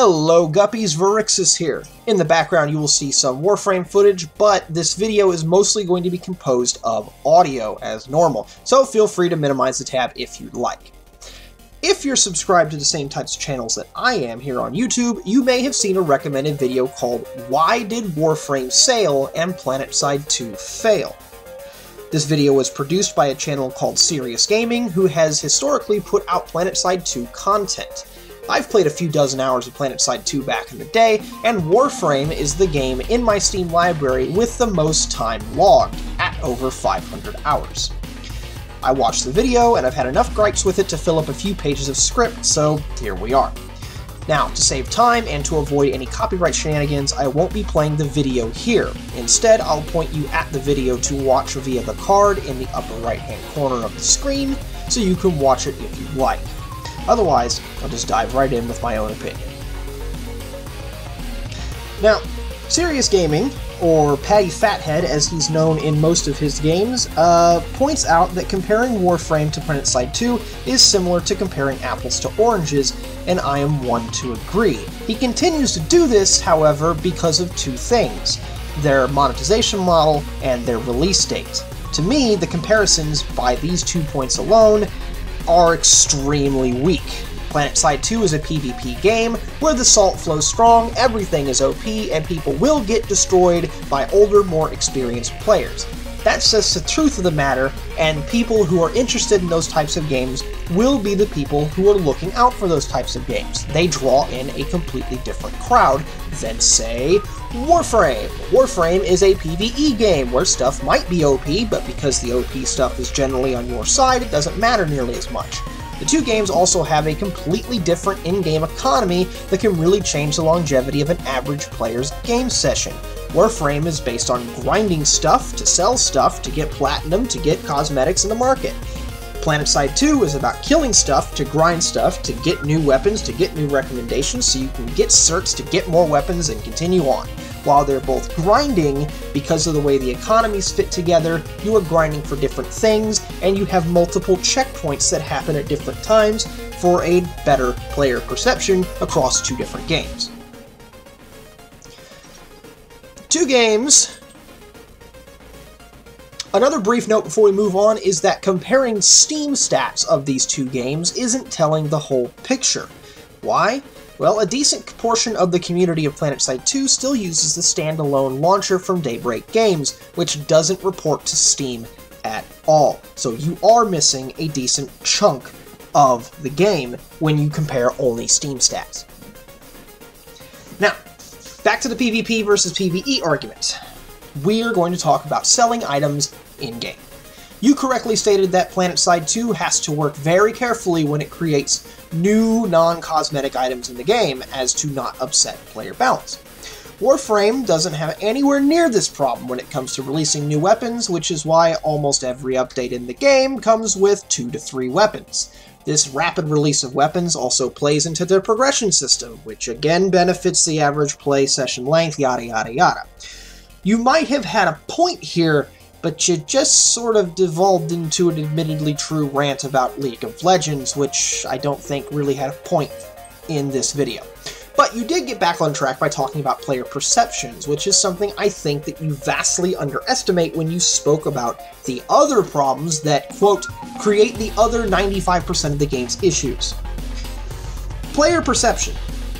Hello Guppies, Varixis here. In the background you will see some Warframe footage, but this video is mostly going to be composed of audio as normal, so feel free to minimize the tab if you'd like. If you're subscribed to the same types of channels that I am here on YouTube, you may have seen a recommended video called Why Did Warframe Sail and PlanetSide 2 Fail? This video was produced by a channel called Serious Gaming, who has historically put out PlanetSide 2 content. I've played a few dozen hours of PlanetSide 2 back in the day, and Warframe is the game in my Steam library with the most time logged, at over 500 hours. I watched the video, and I've had enough gripes with it to fill up a few pages of script, so here we are. Now, to save time and to avoid any copyright shenanigans, I won't be playing the video here. Instead, I'll point you at the video to watch via the card in the upper right-hand corner of the screen, so you can watch it if you'd like. Otherwise, I'll just dive right in with my own opinion. Now, Serious Gaming, or Patty Fathead as he's known in most of his games, points out that comparing Warframe to PlanetSide 2 is similar to comparing apples to oranges, and I am one to agree. He continues to do this, however, because of two things: their monetization model and their release date. To me, the comparisons by these 2 points alone are extremely weak. PlanetSide 2 is a PvP game where the salt flows strong, everything is OP, and people will get destroyed by older, more experienced players. That's just the truth of the matter, and people who are interested in those types of games will be the people who are looking out for those types of games. They draw in a completely different crowd than, say, Warframe. Warframe is a PvE game where stuff might be OP, but because the OP stuff is generally on your side, it doesn't matter nearly as much. The two games also have a completely different in-game economy that can really change the longevity of an average player's game session. Warframe is based on grinding stuff to sell stuff to get platinum to get cosmetics in the market. PlanetSide 2 is about killing stuff to grind stuff to get new weapons, to get new recommendations, so you can get certs to get more weapons and continue on. While they're both grinding, because of the way the economies fit together, you are grinding for different things, and you have multiple checkpoints that happen at different times for a better player perception across two different games. Two games. Another brief note before we move on is that comparing Steam stats of these two games isn't telling the whole picture. Why? Well, a decent portion of the community of PlanetSide 2 still uses the standalone launcher from Daybreak Games, which doesn't report to Steam at all. So you are missing a decent chunk of the game when you compare only Steam stats. Now, back to the PvP versus PvE argument. We're going to talk about selling items in-game. You correctly stated that PlanetSide 2 has to work very carefully when it creates new non-cosmetic items in the game as to not upset player balance. Warframe doesn't have anywhere near this problem when it comes to releasing new weapons, which is why almost every update in the game comes with 2 to 3 weapons. This rapid release of weapons also plays into their progression system, which again benefits the average play session length, yada yada yada. You might have had a point here, but you just sort of devolved into an admittedly true rant about League of Legends, which I don't think really had a point in this video. But you did get back on track by talking about player perceptions, which is something I think that you vastly underestimate when you spoke about the other problems that, quote, create the other 95% of the game's issues. Player perception,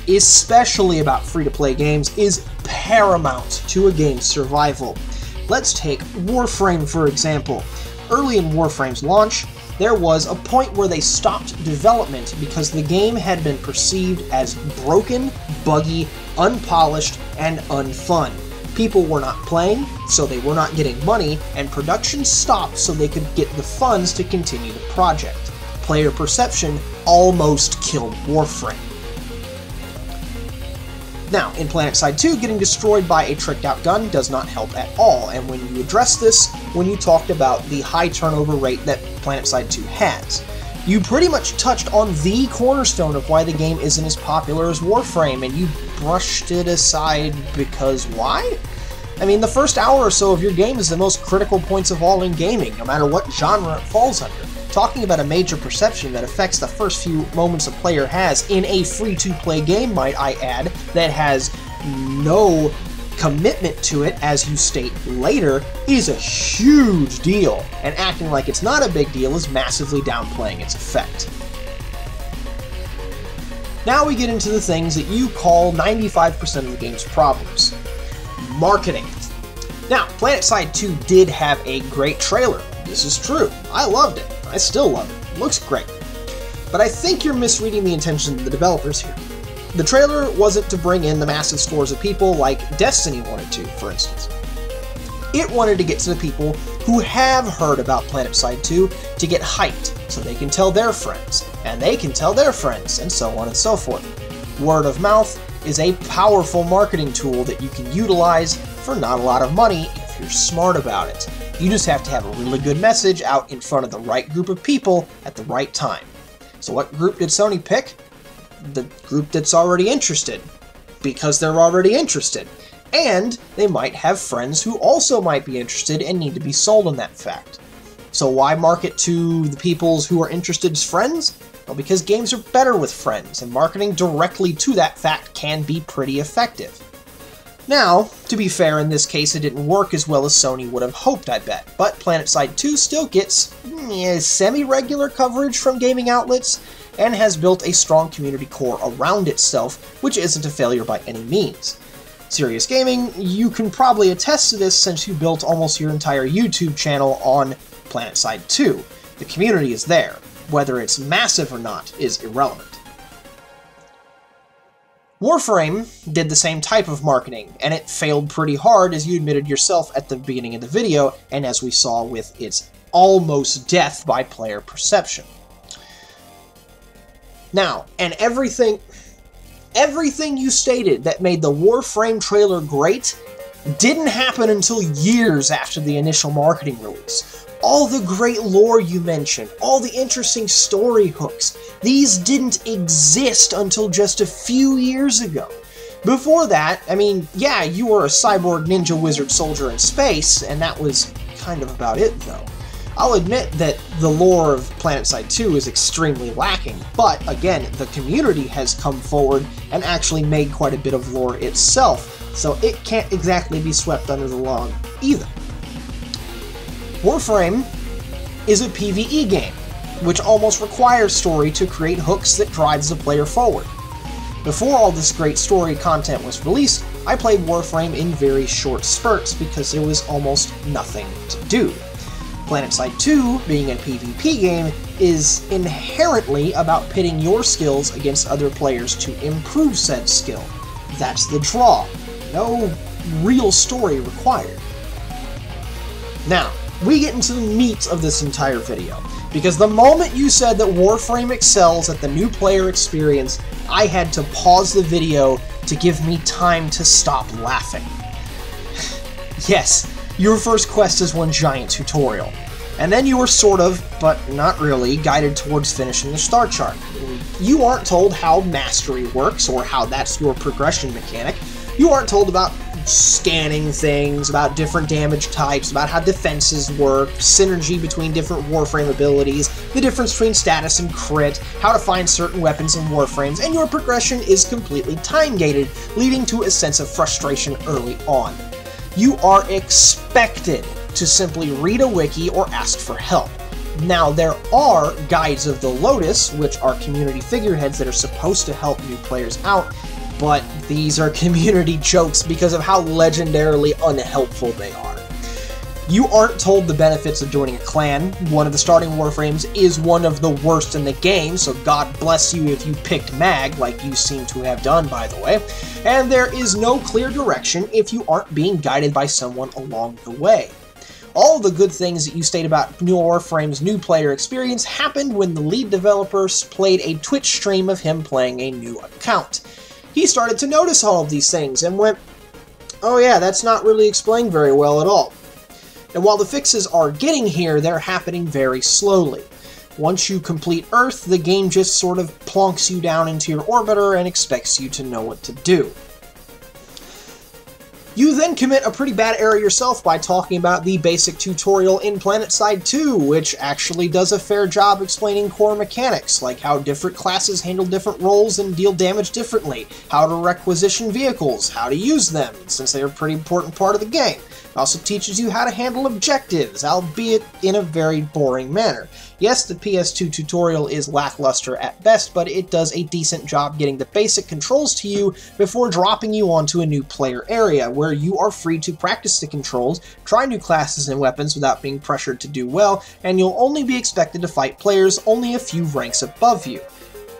especially about free-to-play games, is paramount to a game's survival. Let's take Warframe for example. Early in Warframe's launch, there was a point where they stopped development because the game had been perceived as broken, buggy, unpolished, and unfun. People were not playing, so they were not getting money, and production stopped so they could get the funds to continue the project. Player perception almost killed Warframe. Now, in PlanetSide 2, getting destroyed by a tricked-out gun does not help at all, and when you addressed this, when you talked about the high turnover rate that PlanetSide 2 has, you pretty much touched on the cornerstone of why the game isn't as popular as Warframe, and you brushed it aside because why? I mean, the first hour or so of your game is the most critical points of all in gaming, no matter what genre it falls under. Talking about a major perception that affects the first few moments a player has in a free-to-play game, might I add, that has no commitment to it, as you state later, is a huge deal, and acting like it's not a big deal is massively downplaying its effect. Now we get into the things that you call 95% of the game's problems. Marketing. Now, PlanetSide 2 did have a great trailer. This is true. I loved it. I still love it. It looks great. But I think you're misreading the intention of the developers here. The trailer wasn't to bring in the massive scores of people like Destiny wanted to, for instance. It wanted to get to the people who have heard about PlanetSide 2 to get hyped, so they can tell their friends, and they can tell their friends, and so on and so forth. Word of mouth is a powerful marketing tool that you can utilize for not a lot of money if you're smart about it. You just have to have a really good message out in front of the right group of people at the right time. So what group did Sony pick? The group that's already interested, because they're already interested. And they might have friends who also might be interested and need to be sold on that fact. So why market to the peoples who are interested friends? Well, because games are better with friends, and marketing directly to that fact can be pretty effective. Now, to be fair, in this case it didn't work as well as Sony would have hoped, I bet, but PlanetSide 2 still gets semi-regular coverage from gaming outlets, and has built a strong community core around itself, which isn't a failure by any means. Serious Gaming, you can probably attest to this since you built almost your entire YouTube channel on PlanetSide 2. The community is there. Whether it's massive or not is irrelevant. Warframe did the same type of marketing, and it failed pretty hard, as you admitted yourself at the beginning of the video, and as we saw with its almost death by player perception. Now, and everything you stated that made the Warframe trailer great didn't happen until years after the initial marketing release. All the great lore you mentioned, all the interesting story hooks, these didn't exist until just a few years ago. Before that, I mean, yeah, you were a cyborg ninja wizard soldier in space, and that was kind of about it, though. I'll admit that the lore of PlanetSide 2 is extremely lacking, but again, the community has come forward and actually made quite a bit of lore itself, so it can't exactly be swept under the rug either. Warframe is a PvE game, which almost requires story to create hooks that drives the player forward. Before all this great story content was released, I played Warframe in very short spurts because there was almost nothing to do. PlanetSide 2, being a PvP game, is inherently about pitting your skills against other players to improve said skill. That's the draw. No real story required. Now, we get into the meat of this entire video, because the moment you said that Warframe excels at the new player experience, I had to pause the video to give me time to stop laughing. Yes, your first quest is one giant tutorial, and then you were sort of, but not really, guided towards finishing the star chart. You aren't told how mastery works, or how that's your progression mechanic. You aren't told about scanning things, about different damage types, about how defenses work, synergy between different Warframe abilities, the difference between status and crit, how to find certain weapons in Warframes, and your progression is completely time-gated, leading to a sense of frustration early on. You are expected to simply read a wiki or ask for help. Now, there are Guides of the Lotus, which are community figureheads that are supposed to help new players out, but these are community jokes because of how legendarily unhelpful they are. You aren't told the benefits of joining a clan. One of the starting Warframes is one of the worst in the game, so God bless you if you picked Mag, like you seem to have done, by the way. And there is no clear direction if you aren't being guided by someone along the way. All the good things that you state about Warframe's new player experience happened when the lead developer played a Twitch stream of him playing a new account. He started to notice all of these things and went, oh yeah, that's not really explained very well at all. And while the fixes are getting here, they're happening very slowly. Once you complete Earth, the game just sort of plonks you down into your orbiter and expects you to know what to do. You then commit a pretty bad error yourself by talking about the basic tutorial in PlanetSide 2, which actually does a fair job explaining core mechanics, like how different classes handle different roles and deal damage differently, how to requisition vehicles, how to use them, since they're a pretty important part of the game. It also teaches you how to handle objectives, albeit in a very boring manner. Yes, the PS2 tutorial is lackluster at best, but it does a decent job getting the basic controls to you before dropping you onto a new player area, where you are free to practice the controls, try new classes and weapons without being pressured to do well, and you'll only be expected to fight players only a few ranks above you.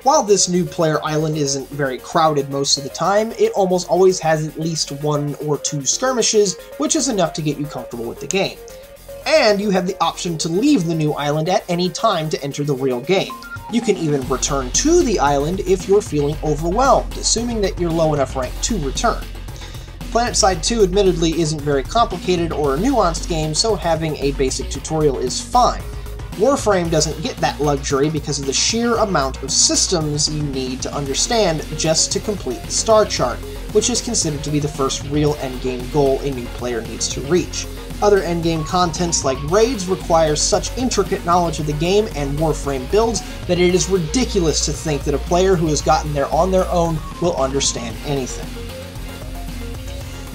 While this new player island isn't very crowded most of the time, it almost always has at least 1 or 2 skirmishes, which is enough to get you comfortable with the game. And you have the option to leave the new island at any time to enter the real game. You can even return to the island if you're feeling overwhelmed, assuming that you're low enough rank to return. PlanetSide 2 admittedly isn't very complicated or a nuanced game, so having a basic tutorial is fine. Warframe doesn't get that luxury because of the sheer amount of systems you need to understand just to complete the star chart, which is considered to be the first real endgame goal a new player needs to reach. Other endgame contents like raids require such intricate knowledge of the game and Warframe builds that it is ridiculous to think that a player who has gotten there on their own will understand anything.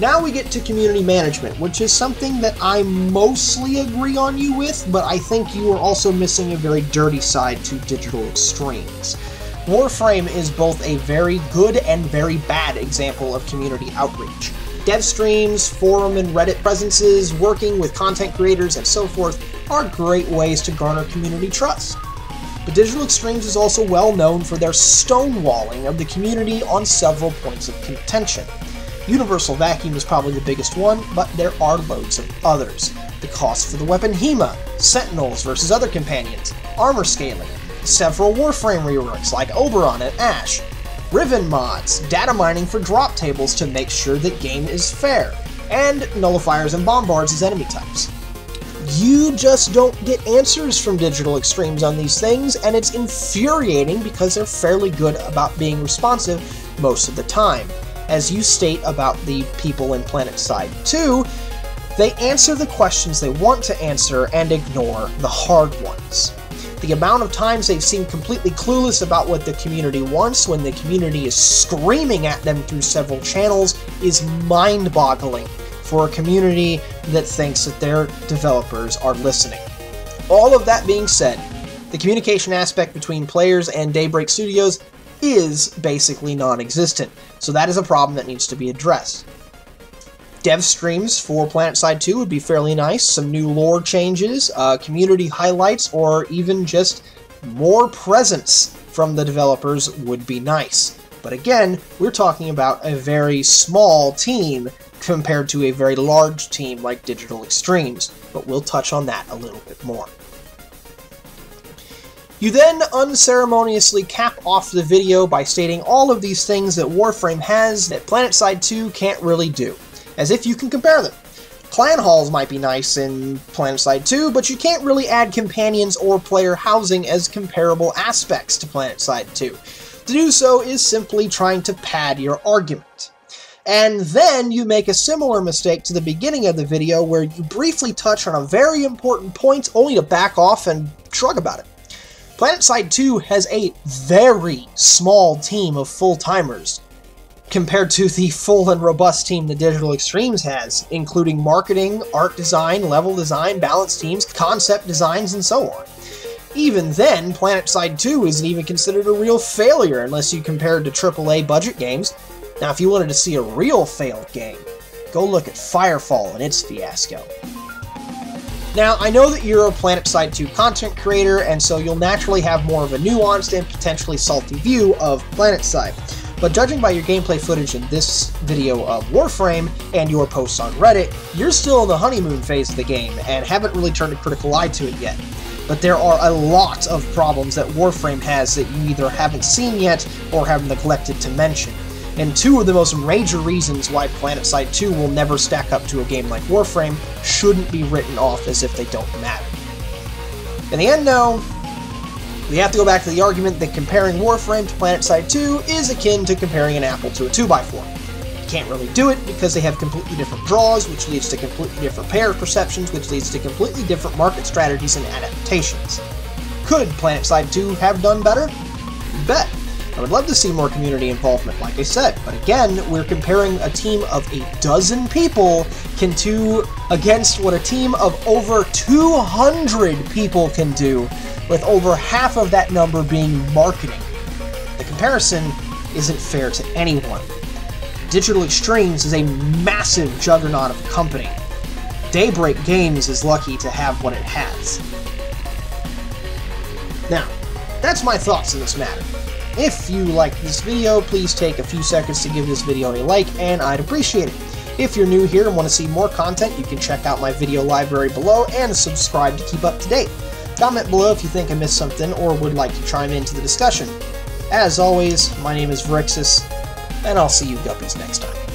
Now we get to community management, which is something that I mostly agree on you with, but I think you are also missing a very dirty side to Digital Extremes. Warframe is both a very good and very bad example of community outreach. Dev streams, forum and Reddit presences, working with content creators, and so forth are great ways to garner community trust. But Digital Extremes is also well known for their stonewalling of the community on several points of contention. Universal Vacuum is probably the biggest one, but there are loads of others. The cost for the weapon HEMA, Sentinels versus other companions, armor scaling, several Warframe reworks like Oberon and Ash, Riven mods, data mining for drop tables to make sure that game is fair, and nullifiers and bombards as enemy types. You just don't get answers from Digital Extremes on these things, and it's infuriating because they're fairly good about being responsive most of the time. As you state about the people in PlanetSide 2, they answer the questions they want to answer and ignore the hard ones. The amount of times they've seemed completely clueless about what the community wants when the community is screaming at them through several channels is mind-boggling for a community that thinks that their developers are listening. All of that being said, the communication aspect between players and Daybreak Studios is basically non-existent, so that is a problem that needs to be addressed. Dev streams for PlanetSide 2 would be fairly nice, some new lore changes, community highlights, or even just more presence from the developers would be nice. But again, we're talking about a very small team compared to a very large team like Digital Extremes, but we'll touch on that a little bit more. You then unceremoniously cap off the video by stating all of these things that Warframe has that PlanetSide 2 can't really do, as if you can compare them. Clan halls might be nice in PlanetSide 2, but you can't really add companions or player housing as comparable aspects to PlanetSide 2. To do so is simply trying to pad your argument. And then you make a similar mistake to the beginning of the video where you briefly touch on a very important point only to back off and shrug about it. PlanetSide 2 has a very small team of full-timers compared to the full and robust team that Digital Extremes has, including marketing, art design, level design, balance teams, concept designs, and so on. Even then, PlanetSide 2 isn't even considered a real failure unless you compare it to AAA budget games. Now, if you wanted to see a real failed game, go look at Firefall and its fiasco. Now, I know that you're a PlanetSide 2 content creator, and so you'll naturally have more of a nuanced and potentially salty view of PlanetSide. But judging by your gameplay footage in this video of Warframe and your posts on Reddit, you're still in the honeymoon phase of the game and haven't really turned a critical eye to it yet. But there are a lot of problems that Warframe has that you either haven't seen yet or have neglected to mention. And two of the most major reasons why PlanetSide 2 will never stack up to a game like Warframe shouldn't be written off as if they don't matter. In the end, though, we have to go back to the argument that comparing Warframe to PlanetSide 2 is akin to comparing an apple to a 2x4. can't really do it because they have completely different draws, which leads to completely different pair perceptions, which leads to completely different market strategies and adaptations. Could PlanetSide 2 have done better? You bet. I would love to see more community involvement, like I said, but again, we're comparing a team of a dozen people against what a team of over 200 people can do, with over half of that number being marketing. The comparison isn't fair to anyone. Digital Extremes is a massive juggernaut of a company. Daybreak Games is lucky to have what it has. Now, that's my thoughts on this matter. If you liked this video, please take a few seconds to give this video a like, and I'd appreciate it. If you're new here and want to see more content, you can check out my video library below and subscribe to keep up to date. Comment below if you think I missed something or would like to chime into the discussion. As always, my name is Vrixis, and I'll see you guppies next time.